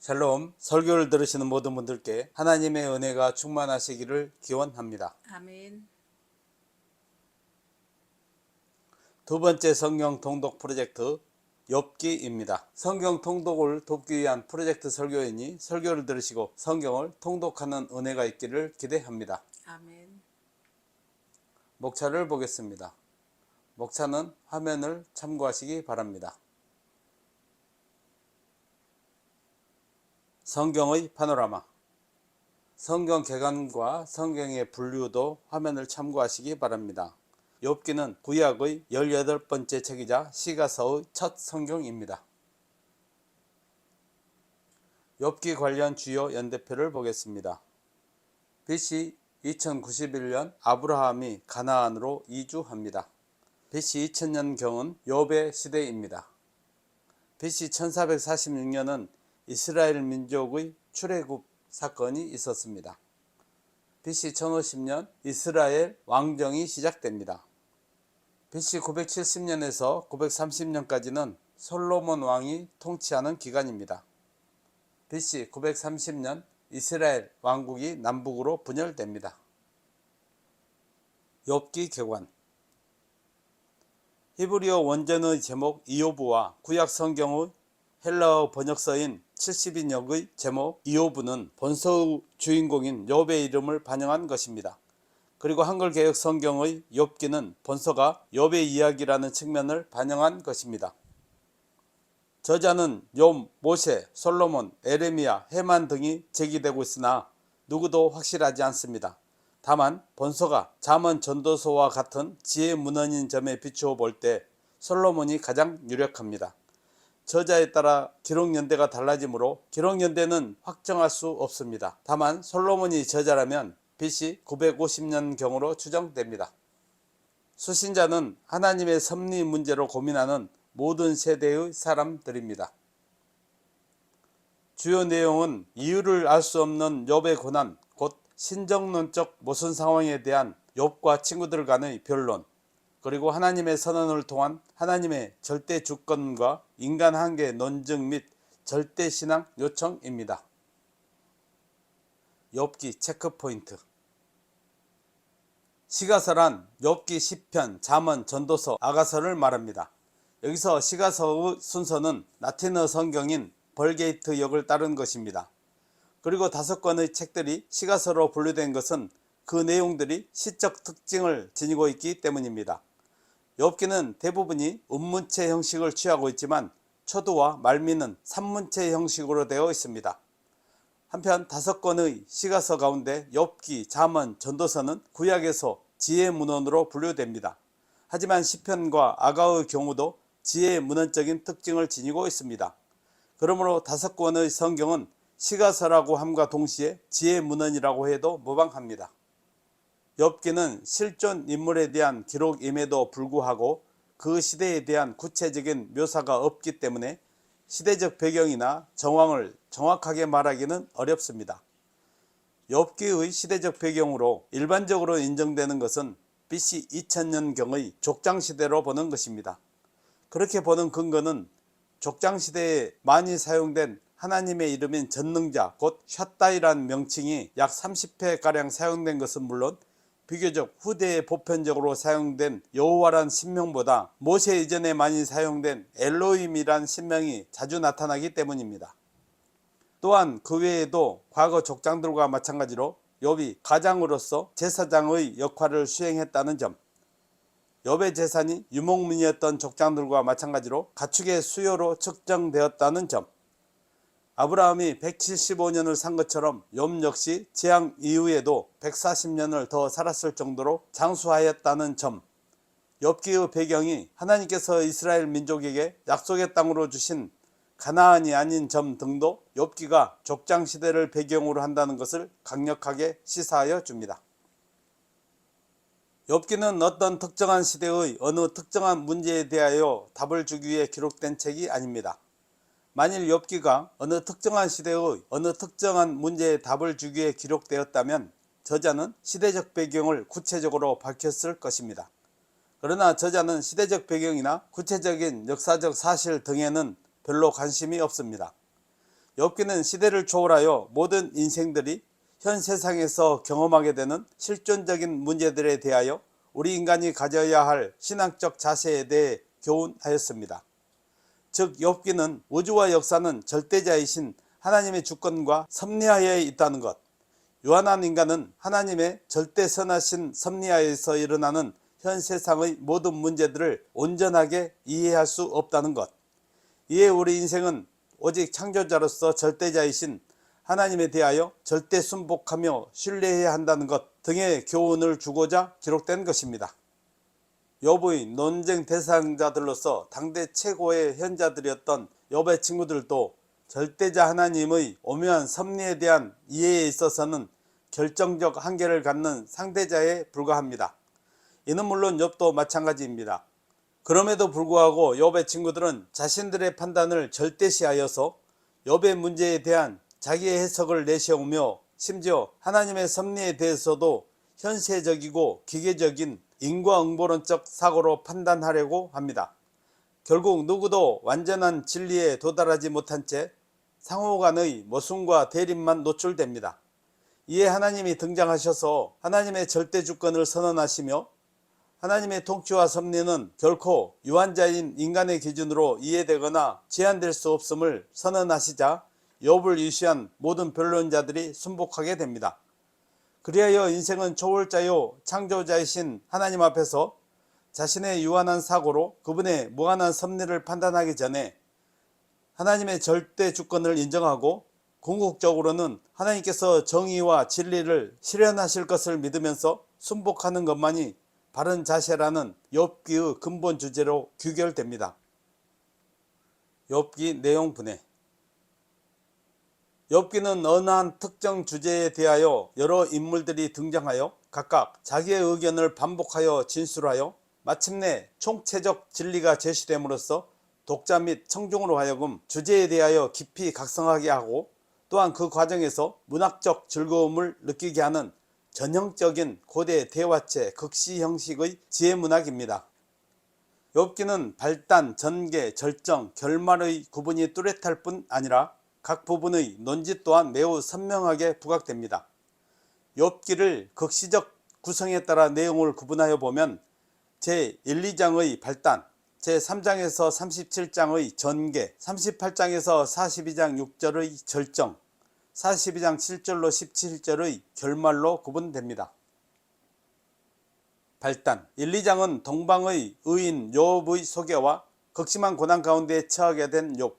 샬롬, 설교를 들으시는 모든 분들께 하나님의 은혜가 충만하시기를 기원합니다. 아멘. 두 번째 성경 통독 프로젝트 욥기입니다. 성경 통독을 돕기 위한 프로젝트 설교이니 설교를 들으시고 성경을 통독하는 은혜가 있기를 기대합니다. 아멘. 목차를 보겠습니다. 목차는 화면을 참고하시기 바랍니다. 성경의 파노라마, 성경 개관과 성경의 분류도 화면을 참고하시기 바랍니다. 욥기는 구약의 18번째 책이자 시가서의 첫 성경입니다. 욥기 관련 주요 연대표를 보겠습니다. BC 2091년 아브라함이 가나안으로 이주합니다. BC 2000년경은 욥의 시대입니다. BC 1446년은 이스라엘 민족의 출애굽 사건이 있었습니다. BC 1050년 이스라엘 왕정이 시작됩니다. BC 970년에서 930년까지는 솔로몬 왕이 통치하는 기간입니다. BC 930년 이스라엘 왕국이 남북으로 분열됩니다. 욥기 개관, 히브리어 원전의 제목 이요브와 구약 성경의 헬라어 번역서인 70인역의 제목 이요브는 본서의 주인공인 욥의 이름을 반영한 것입니다. 그리고 한글 개역 성경의 욥기는 본서가 욥의 이야기라는 측면을 반영한 것입니다. 저자는 욥, 모세, 솔로몬, 에레미야, 헤만 등이 제기되고 있으나 누구도 확실하지 않습니다. 다만 본서가 잠언 전도서와 같은 지혜 문헌인 점에 비추어 볼 때 솔로몬이 가장 유력합니다. 저자에 따라 기록연대가 달라지므로 기록연대는 확정할 수 없습니다. 다만 솔로몬이 저자라면 BC 950년경으로 추정됩니다. 수신자는 하나님의 섭리 문제로 고민하는 모든 세대의 사람들입니다. 주요 내용은 이유를 알 수 없는 욥의 고난, 곧 신정론적 모순 상황에 대한 욥과 친구들 간의 변론, 그리고 하나님의 선언을 통한 하나님의 절대 주권과 인간 한계 논증 및 절대 신앙 요청입니다. 욥기 체크포인트. 시가서란 욥기, 시편, 잠언, 전도서, 아가서를 말합니다. 여기서 시가서의 순서는 라틴어 성경인 벌게이트 역을 따른 것입니다. 그리고 5권의 책들이 시가서로 분류된 것은 그 내용들이 시적 특징을 지니고 있기 때문입니다. 욥기는 대부분이 음문체 형식을 취하고 있지만 초두와 말미는 산문체 형식으로 되어 있습니다. 한편 5권의 시가서 가운데 욥기, 잠언, 전도서는 구약에서 지혜 문헌으로 분류됩니다. 하지만 시편과 아가의 경우도 지혜 문헌적인 특징을 지니고 있습니다. 그러므로 5권의 성경은 시가서라고 함과 동시에 지혜 문헌이라고 해도 무방합니다. 욥기는 실존 인물에 대한 기록임에도 불구하고 그 시대에 대한 구체적인 묘사가 없기 때문에 시대적 배경이나 정황을 정확하게 말하기는 어렵습니다. 욥기의 시대적 배경으로 일반적으로 인정되는 것은 BC 2000년경의 족장시대로 보는 것입니다. 그렇게 보는 근거는 족장시대에 많이 사용된 하나님의 이름인 전능자, 곧 샤다이란 명칭이 약 30회가량 사용된 것은 물론 비교적 후대에 보편적으로 사용된 여호와란 신명보다 모세 이전에 많이 사용된 엘로힘이란 신명이 자주 나타나기 때문입니다. 또한 그 외에도 과거 족장들과 마찬가지로 욥이 가장으로서 제사장의 역할을 수행했다는 점, 욥의 재산이 유목민이었던 족장들과 마찬가지로 가축의 수요로 측정되었다는 점, 아브라함이 175년을 산 것처럼 욥 역시 재앙 이후에도 140년을 더 살았을 정도로 장수하였다는 점, 욥기의 배경이 하나님께서 이스라엘 민족에게 약속의 땅으로 주신 가나안이 아닌 점 등도 욥기가 족장시대를 배경으로 한다는 것을 강력하게 시사하여 줍니다. 욥기는 어떤 특정한 시대의 어느 특정한 문제에 대하여 답을 주기 위해 기록된 책이 아닙니다. 만일 욥기가 어느 특정한 시대의 어느 특정한 문제에 답을 주기 위해 기록되었다면 저자는 시대적 배경을 구체적으로 밝혔을 것입니다. 그러나 저자는 시대적 배경이나 구체적인 역사적 사실 등에는 별로 관심이 없습니다. 욥기는 시대를 초월하여 모든 인생들이 현 세상에서 경험하게 되는 실존적인 문제들에 대하여 우리 인간이 가져야 할 신앙적 자세에 대해 교훈하였습니다. 즉 욥기는 우주와 역사는 절대자이신 하나님의 주권과 섭리하에 있다는 것, 유한한 인간은 하나님의 절대 선하신 섭리하에서 일어나는 현 세상의 모든 문제들을 온전하게 이해할 수 없다는 것, 이에 우리 인생은 오직 창조자로서 절대자이신 하나님에 대하여 절대 순복하며 신뢰해야 한다는 것 등의 교훈을 주고자 기록된 것입니다. 욥의 논쟁 대상자들로서 당대 최고의 현자들이었던 욥의 친구들도 절대자 하나님의 오묘한 섭리에 대한 이해에 있어서는 결정적 한계를 갖는 상대자에 불과합니다. 이는 물론 욥도 마찬가지입니다. 그럼에도 불구하고 욥의 친구들은 자신들의 판단을 절대시하여서 욥의 문제에 대한 자기의 해석을 내세우며 심지어 하나님의 섭리에 대해서도 현세적이고 기계적인 인과응보론적 사고로 판단하려고 합니다. 결국 누구도 완전한 진리에 도달하지 못한 채 상호간의 모순과 대립만 노출됩니다. 이에 하나님이 등장하셔서 하나님의 절대 주권을 선언하시며 하나님의 통치와 섭리는 결코 유한자인 인간의 기준으로 이해되거나 제한될 수 없음을 선언하시자 욥을 유시한 모든 변론자들이 순복하게 됩니다. 그리하여 인생은 초월자요 창조자이신 하나님 앞에서 자신의 유한한 사고로 그분의 무한한 섭리를 판단하기 전에 하나님의 절대 주권을 인정하고 궁극적으로는 하나님께서 정의와 진리를 실현하실 것을 믿으면서 순복하는 것만이 바른 자세라는 욥기의 근본 주제로 귀결됩니다. 욥기 내용 분해. 욥기는 어느 한 특정 주제에 대하여 여러 인물들이 등장하여 각각 자기의 의견을 반복하여 진술하여 마침내 총체적 진리가 제시됨으로써 독자 및 청중으로 하여금 주제에 대하여 깊이 각성하게 하고 또한 그 과정에서 문학적 즐거움을 느끼게 하는 전형적인 고대 대화체 극시 형식의 지혜문학입니다. 욥기는 발단, 전개, 절정, 결말의 구분이 뚜렷할 뿐 아니라 각 부분의 논지 또한 매우 선명하게 부각됩니다. 욥기를 극시적 구성에 따라 내용을 구분하여 보면 제1, 2장의 발단, 제3장에서 37장의 전개, 38장에서 42장 6절의 절정, 42장 7절로 17절의 결말로 구분됩니다. 발단 1, 2장은 동방의 의인 욥의 소개와 극심한 고난 가운데 처하게 된 욥,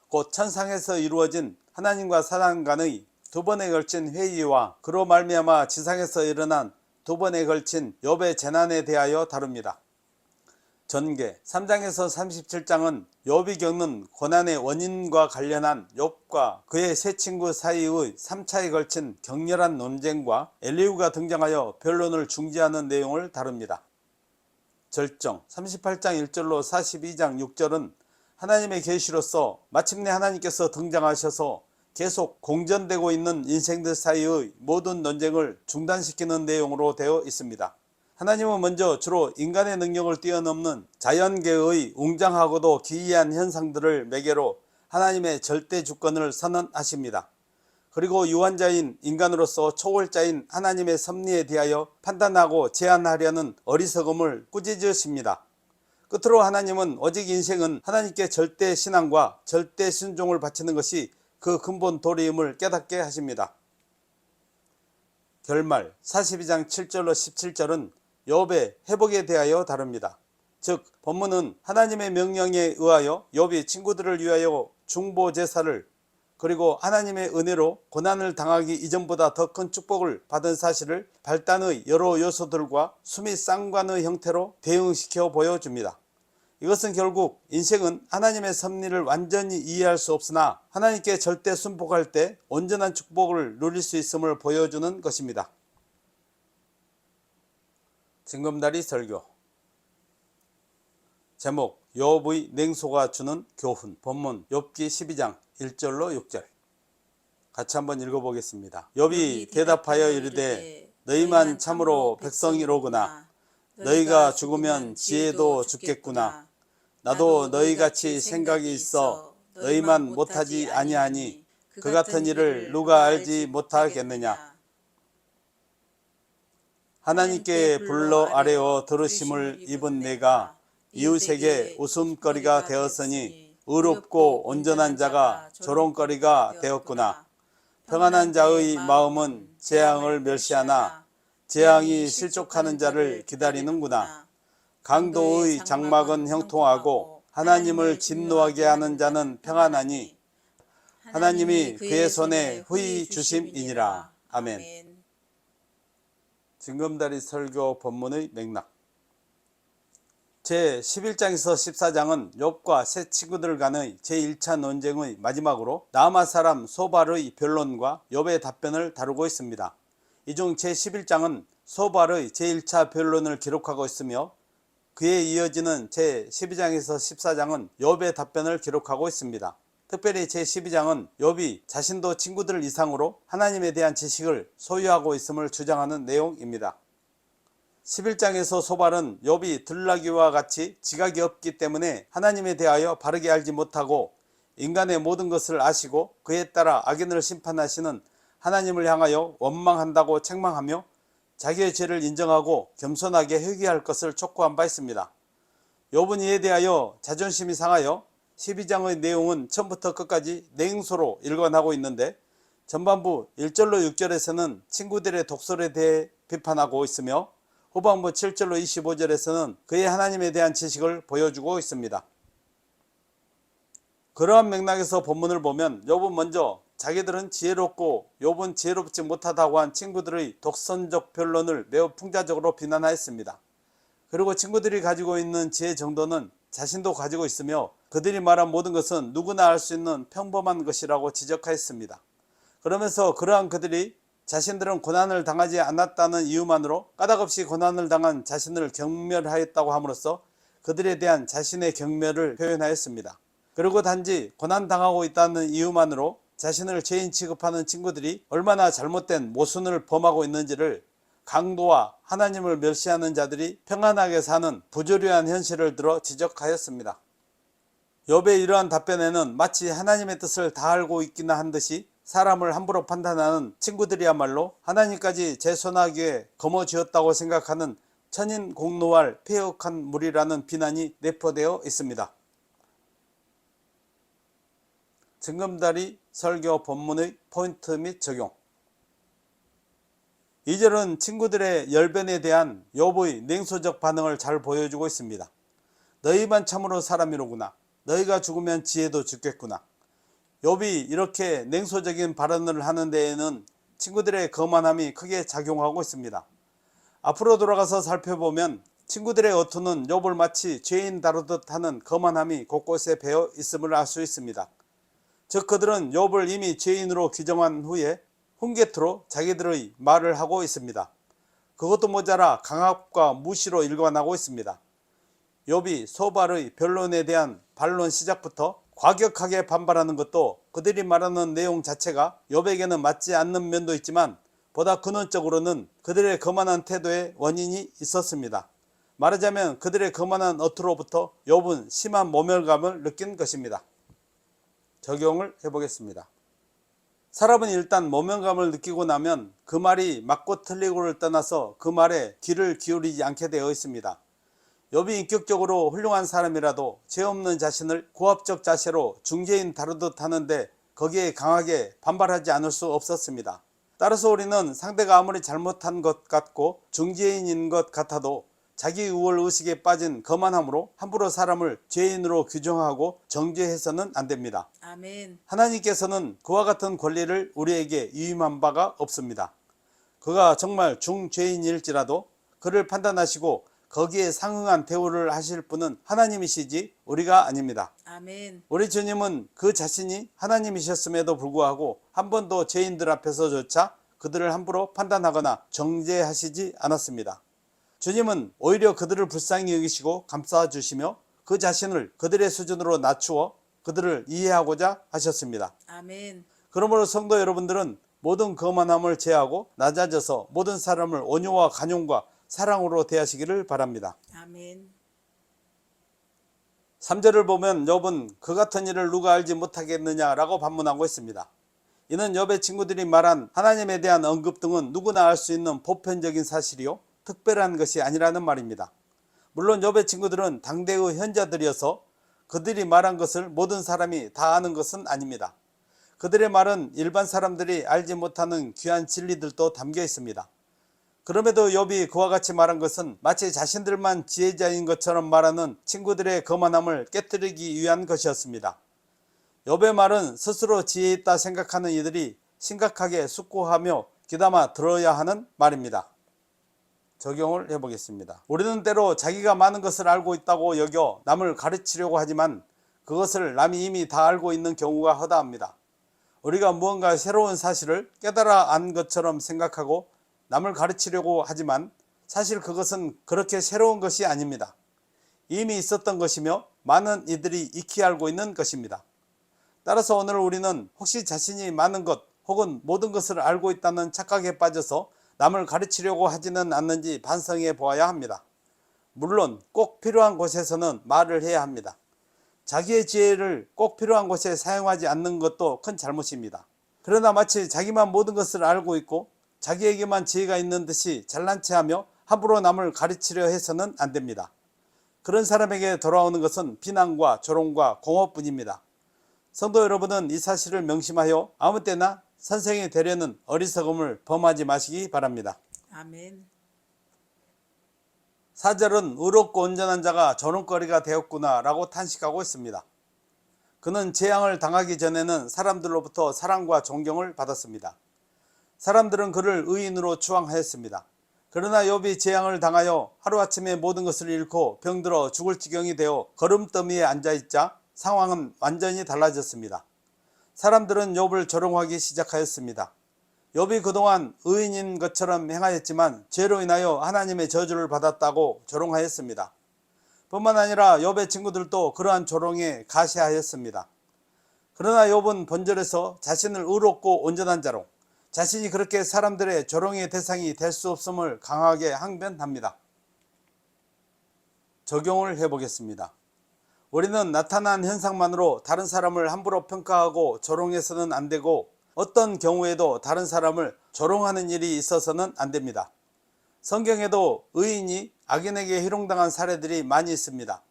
곧 천상에서 이루어진 하나님과 사단 간의 두 번에 걸친 회의와 그로 말미암아 지상에서 일어난 두 번에 걸친 욥의 재난에 대하여 다룹니다. 전개 3장에서 37장은 욥이 겪는 고난의 원인과 관련한 욥과 그의 세 친구 사이의 3차에 걸친 격렬한 논쟁과 엘리후가 등장하여 변론을 중지하는 내용을 다룹니다. 절정 38장 1절로 42장 6절은 하나님의 계시로서 마침내 하나님께서 등장하셔서 계속 공전되고 있는 인생들 사이의 모든 논쟁을 중단시키는 내용으로 되어 있습니다. 하나님은 먼저 주로 인간의 능력을 뛰어넘는 자연계의 웅장하고도 기이한 현상들을 매개로 하나님의 절대 주권을 선언하십니다. 그리고 유한자인 인간으로서 초월자인 하나님의 섭리에 대하여 판단하고 제한하려는 어리석음을 꾸짖으십니다. 끝으로 하나님은 오직 인생은 하나님께 절대 신앙과 절대 순종을 바치는 것이 그 근본 도리임을 깨닫게 하십니다. 결말 42장 7절로 17절은 욥의 회복에 대하여 다룹니다. 즉 본문은 하나님의 명령에 의하여 욥이 친구들을 위하여 중보 제사를 그리고 하나님의 은혜로 고난을 당하기 이전보다 더 큰 축복을 받은 사실을 발단의 여러 요소들과 수미 쌍관의 형태로 대응시켜 보여줍니다. 이것은 결국 인생은 하나님의 섭리를 완전히 이해할 수 없으나 하나님께 절대 순복할 때 온전한 축복을 누릴 수 있음을 보여주는 것입니다. 징검다리 설교. 제목 욥의 냉소가 주는 교훈. 본문 욥기 12장 1절로 6절. 같이 한번 읽어보겠습니다. 욥이 대답하여 이르되 너희만 참으로 백성이로구나. 너희가 죽으면 지혜도 죽겠구나. 나도 너희같이 생각이 있어 너희만 못하지 아니하니 그 같은 일을 누가 알지 못하겠느냐. 하나님께 불러 아뢰어 들으심을 입은 내가 이웃에게 웃음거리가 되었으니 의롭고 온전한 자가 조롱거리가 되었구나. 평안한 자의 마음은 재앙을 멸시하나 재앙이 실족하는 자를 기다리는구나. 강도의 장막은 형통하고 하나님을 진노하게 하는 자는 평안하니 하나님이 그의 손에 후히 주심이니라. 아멘. 징검다리 설교 본문의 맥락. 제 11장에서 14장은 욥과 세 친구들 간의 제1차 논쟁의 마지막으로 나아마 사람 소발의 변론과 욥의 답변을 다루고 있습니다. 이 중 제 11장은 소발의 제1차 변론을 기록하고 있으며 그에 이어지는 제 12장에서 14장은 욥의 답변을 기록하고 있습니다. 특별히 제 12장은 욥이 자신도 친구들 이상으로 하나님에 대한 지식을 소유하고 있음을 주장하는 내용입니다. 11장에서 소발은 욥이 들나귀와 같이 지각이 없기 때문에 하나님에 대하여 바르게 알지 못하고 인간의 모든 것을 아시고 그에 따라 악인을 심판하시는 하나님을 향하여 원망한다고 책망하며 자기의 죄를 인정하고 겸손하게 회개할 것을 촉구한 바 있습니다. 욥은 이에 대하여 자존심이 상하여 12장의 내용은 처음부터 끝까지 냉소로 일관하고 있는데 전반부 1절로 6절에서는 친구들의 독설에 대해 비판하고 있으며 후반부 7절로 25절에서는 그의 하나님에 대한 지식을 보여주고 있습니다. 그러한 맥락에서 본문을 보면 욥은 먼저 자기들은 지혜롭고 욥은 지혜롭지 못하다고 한 친구들의 독선적 변론을 매우 풍자적으로 비난하였습니다. 그리고 친구들이 가지고 있는 지혜 정도는 자신도 가지고 있으며 그들이 말한 모든 것은 누구나 알 수 있는 평범한 것이라고 지적하였습니다. 그러면서 그러한 그들이 자신들은 고난을 당하지 않았다는 이유만으로 까닭없이 고난을 당한 자신을 경멸하였다고 함으로써 그들에 대한 자신의 경멸을 표현하였습니다. 그리고 단지 고난당하고 있다는 이유만으로 자신을 죄인 취급하는 친구들이 얼마나 잘못된 모순을 범하고 있는지를 강도와 하나님을 멸시하는 자들이 평안하게 사는 부조리한 현실을 들어 지적하였습니다. 욥의 이러한 답변에는 마치 하나님의 뜻을 다 알고 있기나 한 듯이 사람을 함부로 판단하는 친구들이야말로 하나님까지 제손하기에 거머쥐었다고 생각하는 천인공노할 폐역한 무리라는 비난이 내포되어 있습니다. 징검다리 설교 본문의 포인트 및 적용. 2절은 친구들의 열변에 대한 욥의 냉소적 반응을 잘 보여주고 있습니다. 너희만 참으로 사람이로구나. 너희가 죽으면 지혜도 죽겠구나. 욥이 이렇게 냉소적인 발언을 하는 데에는 친구들의 거만함이 크게 작용하고 있습니다. 앞으로 돌아가서 살펴보면 친구들의 어투는 욥을 마치 죄인 다루듯 하는 거만함이 곳곳에 배어 있음을 알 수 있습니다. 즉 그들은 욥을 이미 죄인으로 규정한 후에 훈계투로 자기들의 말을 하고 있습니다. 그것도 모자라 강압과 무시로 일관하고 있습니다. 욥이 소발의 변론에 대한 반론 시작부터 과격하게 반발하는 것도 그들이 말하는 내용 자체가 욥에게는 맞지 않는 면도 있지만 보다 근원적으로는 그들의 거만한 태도에 원인이 있었습니다. 말하자면 그들의 거만한 어투로부터 욥은 심한 모멸감을 느낀 것입니다. 적용을 해보겠습니다. 사람은 일단 모멸감을 느끼고 나면 그 말이 맞고 틀리고를 떠나서 그 말에 귀를 기울이지 않게 되어 있습니다. 욥이 인격적으로 훌륭한 사람이라도 죄 없는 자신을 고압적 자세로 중재인 다루듯 하는데 거기에 강하게 반발하지 않을 수 없었습니다. 따라서 우리는 상대가 아무리 잘못한 것 같고 중재인인 것 같아도 자기 우월 의식에 빠진 거만함으로 함부로 사람을 죄인으로 규정하고 정죄해서는 안 됩니다. 아멘. 하나님께서는 그와 같은 권리를 우리에게 위임한 바가 없습니다. 그가 정말 중죄인일지라도 그를 판단하시고 거기에 상응한 대우를 하실 분은 하나님이시지 우리가 아닙니다. 아멘. 우리 주님은 그 자신이 하나님이셨음에도 불구하고 한 번도 죄인들 앞에서조차 그들을 함부로 판단하거나 정죄하시지 않았습니다. 주님은 오히려 그들을 불쌍히 여기시고 감싸주시며 그 자신을 그들의 수준으로 낮추어 그들을 이해하고자 하셨습니다. 아멘. 그러므로 성도 여러분들은 모든 거만함을 제하고 낮아져서 모든 사람을 온유와 간용과 사랑으로 대하시기를 바랍니다. 아멘. 3절을 보면 욥은 그 같은 일을 누가 알지 못하겠느냐라고 반문하고 있습니다. 이는 욥의 친구들이 말한 하나님에 대한 언급 등은 누구나 알 수 있는 보편적인 사실이요 특별한 것이 아니라는 말입니다. 물론 욥의 친구들은 당대의 현자들이어서 그들이 말한 것을 모든 사람이 다 아는 것은 아닙니다. 그들의 말은 일반 사람들이 알지 못하는 귀한 진리들도 담겨 있습니다. 그럼에도 욥이 그와 같이 말한 것은 마치 자신들만 지혜자인 것처럼 말하는 친구들의 거만함을 깨뜨리기 위한 것이었습니다. 욥의 말은 스스로 지혜 있다 생각하는 이들이 심각하게 숙고하며 귀담아 들어야 하는 말입니다. 적용을 해보겠습니다. 우리는 때로 자기가 많은 것을 알고 있다고 여겨 남을 가르치려고 하지만 그것을 남이 이미 다 알고 있는 경우가 허다합니다. 우리가 무언가 새로운 사실을 깨달아 안 것처럼 생각하고 남을 가르치려고 하지만 사실 그것은 그렇게 새로운 것이 아닙니다. 이미 있었던 것이며 많은 이들이 익히 알고 있는 것입니다. 따라서 오늘 우리는 혹시 자신이 많은 것 혹은 모든 것을 알고 있다는 착각에 빠져서 남을 가르치려고 하지는 않는지 반성해 보아야 합니다. 물론 꼭 필요한 곳에서는 말을 해야 합니다. 자기의 지혜를 꼭 필요한 곳에 사용하지 않는 것도 큰 잘못입니다. 그러나 마치 자기만 모든 것을 알고 있고 자기에게만 지혜가 있는 듯이 잘난 체하며 함부로 남을 가르치려 해서는 안 됩니다. 그런 사람에게 돌아오는 것은 비난과 조롱과 공허뿐입니다. 성도 여러분은 이 사실을 명심하여 아무 때나 선생이 되려는 어리석음을 범하지 마시기 바랍니다. 아멘. 4절은 의롭고 온전한 자가 조롱거리가 되었구나 라고 탄식하고 있습니다. 그는 재앙을 당하기 전에는 사람들로부터 사랑과 존경을 받았습니다. 사람들은 그를 의인으로 추앙하였습니다. 그러나 욥이 재앙을 당하여 하루아침에 모든 것을 잃고 병들어 죽을 지경이 되어 거름더미에 앉아있자 상황은 완전히 달라졌습니다. 사람들은 욥을 조롱하기 시작하였습니다. 욥이 그동안 의인인 것처럼 행하였지만 죄로 인하여 하나님의 저주를 받았다고 조롱하였습니다. 뿐만 아니라 욥의 친구들도 그러한 조롱에 가시하였습니다. 그러나 욥은 본절에서 자신을 의롭고 온전한 자로 자신이 그렇게 사람들의 조롱의 대상이 될 수 없음을 강하게 항변합니다. 적용을 해보겠습니다. 우리는 나타난 현상만으로 다른 사람을 함부로 평가하고 조롱해서는 안 되고 어떤 경우에도 다른 사람을 조롱하는 일이 있어서는 안 됩니다. 성경에도 의인이 악인에게 희롱당한 사례들이 많이 있습니다.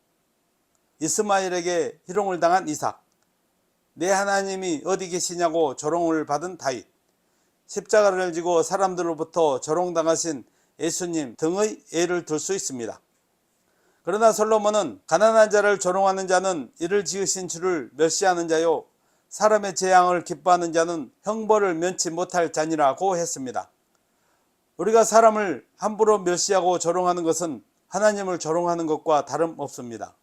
이스마엘에게 희롱을 당한 이삭, 내 하나님이 어디 계시냐고 조롱을 받은 다윗, 십자가를 지고 사람들로부터 조롱당하신 예수님 등의 예를 들 수 있습니다. 그러나 솔로몬은 가난한 자를 조롱하는 자는 이를 지으신 주를 멸시하는 자요 사람의 재앙을 기뻐하는 자는 형벌을 면치 못할 자니라고 했습니다. 우리가 사람을 함부로 멸시하고 조롱하는 것은 하나님을 조롱하는 것과 다름없습니다.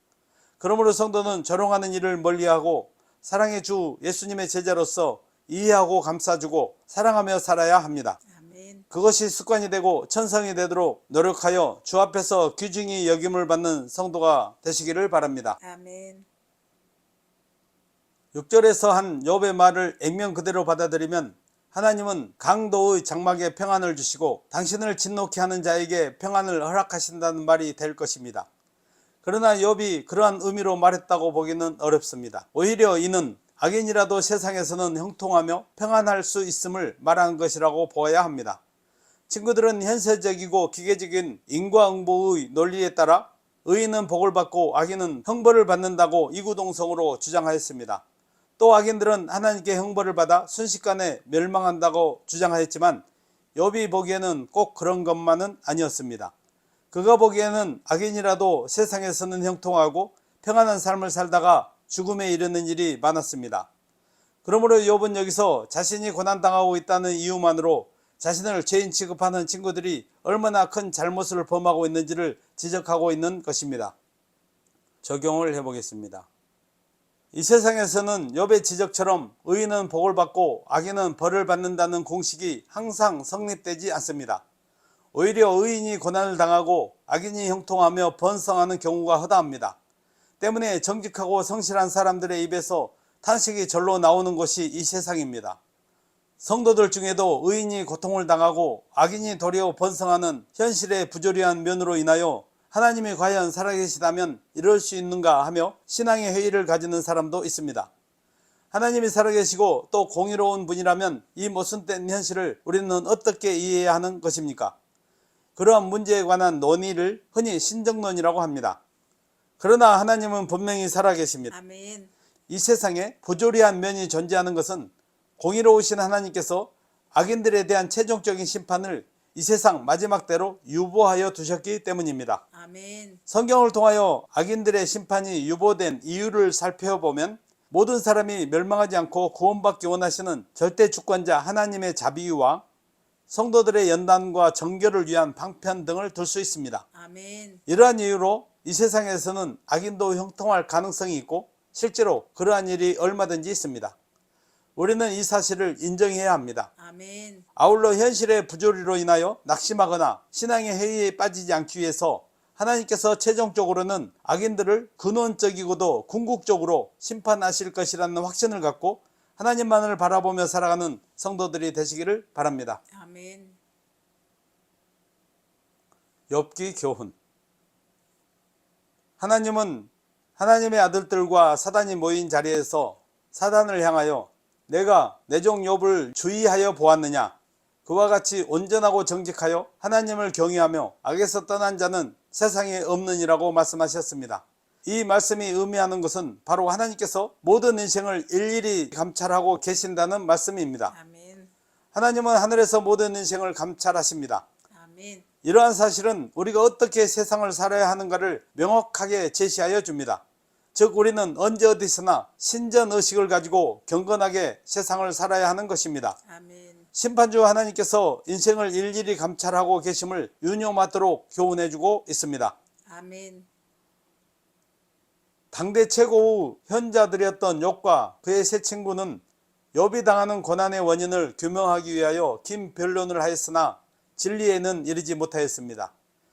그러므로 성도는 조롱하는 일을 멀리하고 사랑의 주 예수님의 제자로서 이해하고 감싸주고 사랑하며 살아야 합니다. 아멘. 그것이 습관이 되고 천성이 되도록 노력하여 주 앞에서 귀중히 여김을 받는 성도가 되시기를 바랍니다. 아멘. 6절에서 한 욥의 말을 액면 그대로 받아들이면 하나님은 강도의 장막에 평안을 주시고 당신을 진노케 하는 자에게 평안을 허락하신다는 말이 될 것입니다. 그러나 욥이 그러한 의미로 말했다고 보기는 어렵습니다. 오히려 이는 악인이라도 세상에서는 형통하며 평안할 수 있음을 말한 것이라고 보아야 합니다. 친구들은 현세적이고 기계적인 인과응보의 논리에 따라 의인은 복을 받고 악인은 형벌을 받는다고 이구동성으로 주장하였습니다. 또 악인들은 하나님께 형벌을 받아 순식간에 멸망한다고 주장하였지만 욥이 보기에는 꼭 그런 것만은 아니었습니다. 그가 보기에는 악인이라도 세상에서는 형통하고 평안한 삶을 살다가 죽음에 이르는 일이 많았습니다. 그러므로 욥은 여기서 자신이 고난당하고 있다는 이유만으로 자신을 죄인 취급하는 친구들이 얼마나 큰 잘못을 범하고 있는지를 지적하고 있는 것입니다. 적용을 해보겠습니다. 이 세상에서는 욥의 지적처럼 의인은 복을 받고 악인은 벌을 받는다는 공식이 항상 성립되지 않습니다. 오히려 의인이 고난을 당하고 악인이 형통하며 번성하는 경우가 허다합니다. 때문에 정직하고 성실한 사람들의 입에서 탄식이 절로 나오는 것이 이 세상입니다. 성도들 중에도 의인이 고통을 당하고 악인이 도리어 번성하는 현실의 부조리한 면으로 인하여 하나님이 과연 살아계시다면 이럴 수 있는가 하며 신앙의 회의를 가지는 사람도 있습니다. 하나님이 살아계시고 또 공의로운 분이라면 이 모순된 현실을 우리는 어떻게 이해해야 하는 것입니까? 그러한 문제에 관한 논의를 흔히 신정론이라고 합니다. 그러나 하나님은 분명히 살아계십니다. 아멘. 이 세상에 부조리한 면이 존재하는 것은 공의로우신 하나님께서 악인들에 대한 최종적인 심판을 이 세상 마지막 때로 유보하여 두셨기 때문입니다. 아멘. 성경을 통하여 악인들의 심판이 유보된 이유를 살펴보면 모든 사람이 멸망하지 않고 구원받기 원하시는 절대 주권자 하나님의 자비와 성도들의 연단과 정결을 위한 방편 등을 들 수 있습니다. 아멘. 이러한 이유로 이 세상에서는 악인도 형통할 가능성이 있고 실제로 그러한 일이 얼마든지 있습니다. 우리는 이 사실을 인정해야 합니다. 아멘. 아울러 현실의 부조리로 인하여 낙심하거나 신앙의 해이에 빠지지 않기 위해서 하나님께서 최종적으로는 악인들을 근원적이고도 궁극적으로 심판하실 것이라는 확신을 갖고 하나님만을 바라보며 살아가는 성도들이 되시기를 바랍니다. 아멘. 욥기 교훈. 하나님은 하나님의 아들들과 사단이 모인 자리에서 사단을 향하여 내가 내 종 욥을 주의하여 보았느냐? 그와 같이 온전하고 정직하여 하나님을 경외하며 악에서 떠난 자는 세상에 없느니라고 말씀하셨습니다. 이 말씀이 의미하는 것은 바로 하나님께서 모든 인생을 일일이 감찰하고 계신다는 말씀입니다. 아멘. 하나님은 하늘에서 모든 인생을 감찰하십니다. 아멘. 이러한 사실은 우리가 어떻게 세상을 살아야 하는가를 명확하게 제시하여 줍니다. 즉 우리는 언제 어디서나 신전의식을 가지고 경건하게 세상을 살아야 하는 것입니다. 아멘. 심판주 하나님께서 인생을 일일이 감찰하고 계심을 유념하도록 교훈해주고 있습니다. 아멘. 당대 최고의 현자들이었던 욥과 그의 세 친구는 욥이 당하는 고난의 원인을 규명하기 위하여 긴 변론을 하였으나 진리에는 이르지 못하였습니다.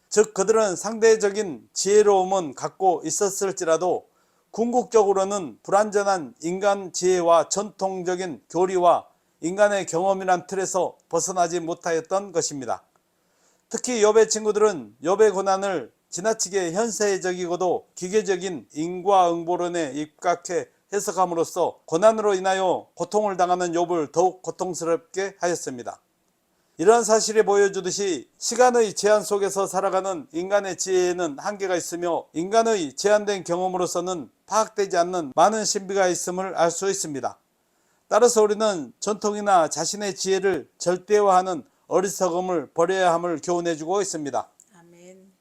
즉 그들은 상대적인 지혜로움은 갖고 있었을지라도 궁극적으로는 불완전한 인간 지혜와 전통적인 교리와 인간의 경험이란 틀에서 벗어나지 못하였던 것입니다. 특히 욥의 친구들은 욥의 고난을 지나치게 현세적이고도 기계적인 인과응보론에 입각해 해석함으로써 고난으로 인하여 고통을 당하는 욥을 더욱 고통스럽게 하였습니다. 이러한 사실이 보여주듯이 시간의 제한 속에서 살아가는 인간의 지혜에는 한계가 있으며 인간의 제한된 경험으로서는 파악되지 않는 많은 신비가 있음을 알 수 있습니다. 따라서 우리는 전통이나 자신의 지혜를 절대화하는 어리석음을 버려야 함을 교훈해주고 있습니다. 아멘.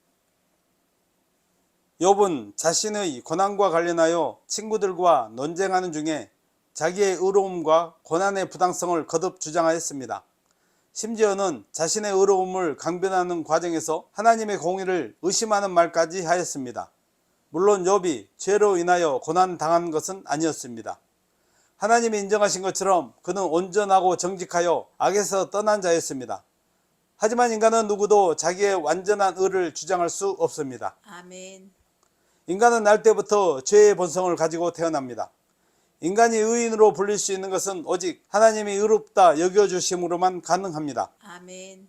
욥은 자신의 고난과 관련하여 친구들과 논쟁하는 중에 자기의 의로움과 고난의 부당성을 거듭 주장하였습니다. 심지어는 자신의 의로움을 강변하는 과정에서 하나님의 공의를 의심하는 말까지 하였습니다. 물론 욥이 죄로 인하여 고난당한 것은 아니었습니다. 하나님이 인정하신 것처럼 그는 온전하고 정직하여 악에서 떠난 자였습니다. 하지만 인간은 누구도 자기의 완전한 의를 주장할 수 없습니다. 아멘. 인간은 날 때부터 죄의 본성을 가지고 태어납니다. 인간이 의인으로 불릴 수 있는 것은 오직 하나님이 의롭다 여겨주심으로만 가능합니다. 아멘.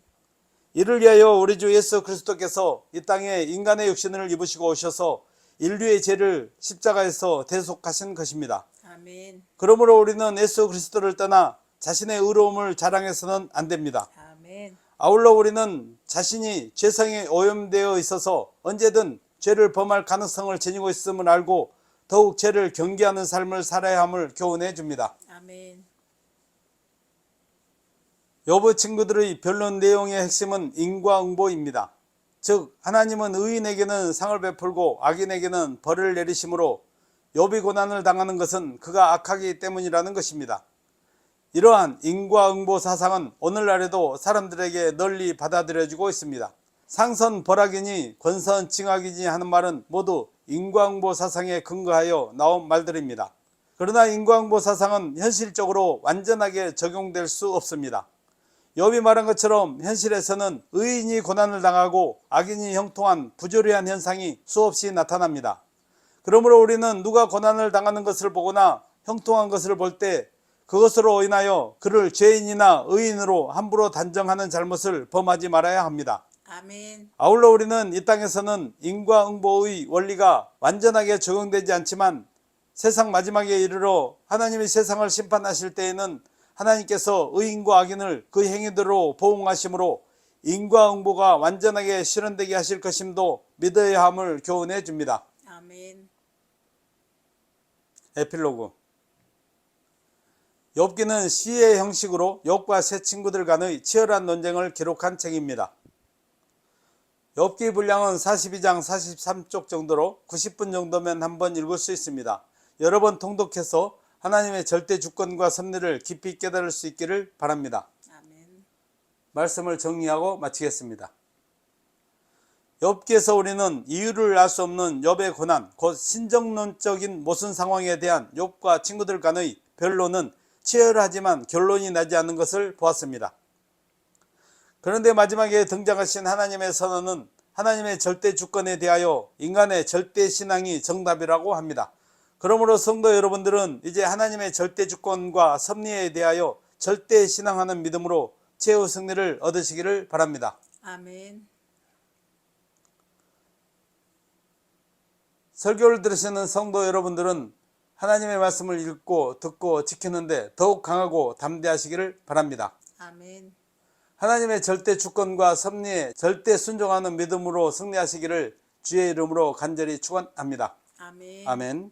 이를 위하여 우리 주 예수 그리스도께서 이 땅에 인간의 육신을 입으시고 오셔서 인류의 죄를 십자가에서 대속하신 것입니다. 아멘. 그러므로 우리는 예수 그리스도를 떠나 자신의 의로움을 자랑해서는 안 됩니다. 아멘. 아울러 우리는 자신이 죄성에 오염되어 있어서 언제든 죄를 범할 가능성을 지니고 있음을 알고 더욱 죄를 경계하는 삶을 살아야 함을 교훈해 줍니다. 아멘. 욥의 친구들의 변론 내용의 핵심은 인과응보입니다. 즉 하나님은 의인에게는 상을 베풀고 악인에게는 벌을 내리심으로 욥이 고난을 당하는 것은 그가 악하기 때문이라는 것입니다. 이러한 인과응보 사상은 오늘날에도 사람들에게 널리 받아들여지고 있습니다. 상선벌악이니 권선징악이니 하는 말은 모두 인과응보 사상에 근거하여 나온 말들입니다. 그러나 인과응보 사상은 현실적으로 완전하게 적용될 수 없습니다. 욥이 말한 것처럼 현실에서는 의인이 고난을 당하고 악인이 형통한 부조리한 현상이 수없이 나타납니다. 그러므로 우리는 누가 고난을 당하는 것을 보거나 형통한 것을 볼 때 그것으로 인하여 그를 죄인이나 의인으로 함부로 단정하는 잘못을 범하지 말아야 합니다. 아멘. 아울러 우리는 이 땅에서는 인과응보의 원리가 완전하게 적용되지 않지만 세상 마지막에 이르러 하나님이 세상을 심판하실 때에는 하나님께서 의인과 악인을 그 행위대로 보응하심으로 인과응보가 완전하게 실현되게 하실 것임도 믿어야 함을 교훈해 줍니다. 아멘. 에필로그. 욥기는 시의 형식으로 욥과 세 친구들 간의 치열한 논쟁을 기록한 책입니다. 욥기 분량은 42장 43쪽 정도로 90분 정도면 한번 읽을 수 있습니다. 여러 번 통독해서 하나님의 절대 주권과 섭리를 깊이 깨달을 수 있기를 바랍니다. 아멘. 말씀을 정리하고 마치겠습니다. 욥기에서 우리는 이유를 알 수 없는 욥의 고난, 곧 신정론적인 모순 상황에 대한 욥과 친구들 간의 변론은 치열하지만 결론이 나지 않는 것을 보았습니다. 그런데 마지막에 등장하신 하나님의 선언은 하나님의 절대 주권에 대하여 인간의 절대 신앙이 정답이라고 합니다. 그러므로 성도 여러분들은 이제 하나님의 절대 주권과 섭리에 대하여 절대 신앙하는 믿음으로 최후 승리를 얻으시기를 바랍니다. 아멘. 설교를 들으시는 성도 여러분들은 하나님의 말씀을 읽고 듣고 지키는데 더욱 강하고 담대하시기를 바랍니다. 아멘. 하나님의 절대 주권과 섭리에 절대 순종하는 믿음으로 승리하시기를 주의 이름으로 간절히 축원합니다. 아멘. 아멘.